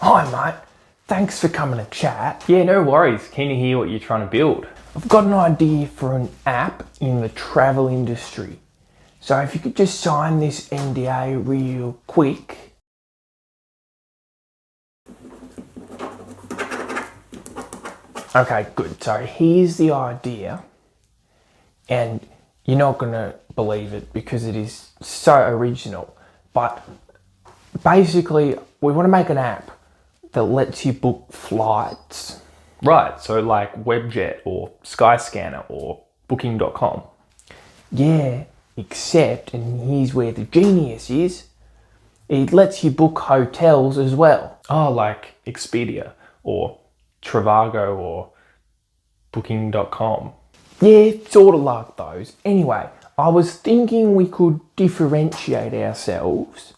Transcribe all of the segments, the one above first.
Hi mate, thanks for coming to chat. Yeah, no worries. Keen to hear what you're trying to build. I've got an idea for an app in the travel industry. So if you could just sign this NDA real quick. Okay, good. So here's the idea. And you're not going to believe it because it is so original. But basically, we want to make an app that lets you book flights. Right, so like Webjet or Skyscanner or Booking.com. Yeah, except, and here's where the genius is, it lets you book hotels as well. Oh, like Expedia or Trivago or Booking.com. Yeah, sort of like those. Anyway, I was thinking we could differentiate ourselves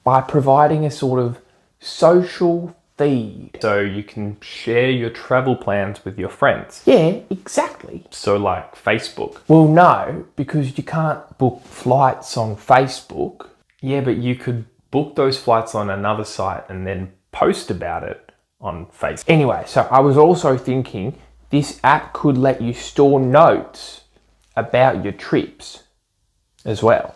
by providing a sort of social feed. So you can share your travel plans with your friends. Yeah, exactly. So like Facebook. Well, no, because you can't book flights on Facebook. Yeah, but you could book those flights on another site and then post about it on Facebook. Anyway, so I was also thinking this app could let you store notes about your trips as well.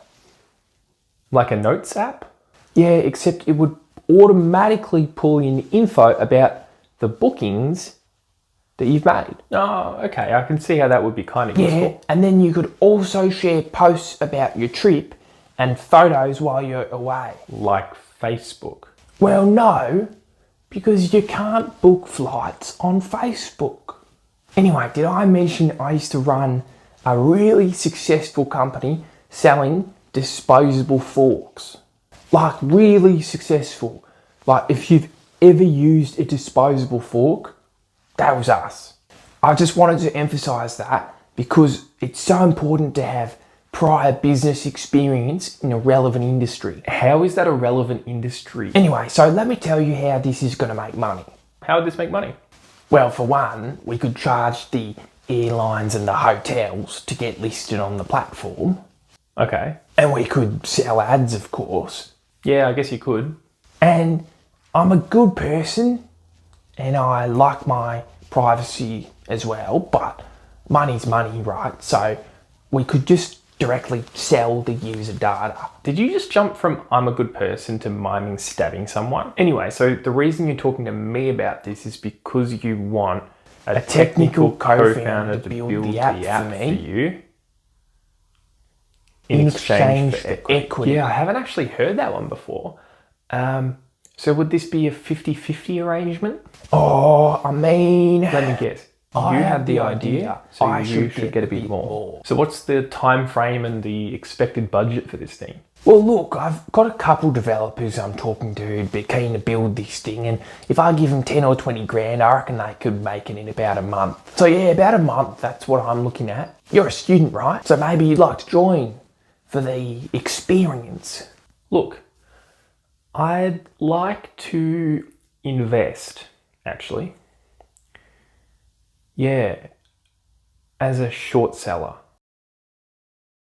Like a notes app? Yeah, except it would automatically pull in info about the bookings that you've made. Oh, okay. I can see how that would be kind of useful. Yeah, and then you could also share posts about your trip and photos while you're away. Like Facebook. Well, no, because you can't book flights on Facebook. Anyway, did I mention I used to run a really successful company selling disposable forks? Like really successful. Like if you've ever used a disposable fork, that was us. I just wanted to emphasize that because it's so important to have prior business experience in a relevant industry. How is that a relevant industry? Anyway, so let me tell you how this is going to make money. How would this make money? Well, for one, we could charge the airlines and the hotels to get listed on the platform. Okay. And we could sell ads, of course. Yeah, I guess you could. And I'm a good person and I like my privacy as well, but money's money, right? So we could just directly sell the user data. Did you just jump from I'm a good person to miming stabbing someone? Anyway, so the reason you're talking to me about this is because you want a technical co-founder to build the app for you in exchange for equity. Yeah, I haven't actually heard that one before. So would this be a 50-50 arrangement? Oh, I mean... Let me guess. You had the idea, so you should get a bit more. So what's the time frame and the expected budget for this thing? Well, look, I've got a couple developers I'm talking to who'd be keen to build this thing, and if I give them 10 or 20 grand, I reckon they could make it in about a month. So yeah, about a month, that's what I'm looking at. You're a student, right? So maybe you'd like to join for the experience. Look, I'd like to invest, actually. Yeah, as a short seller.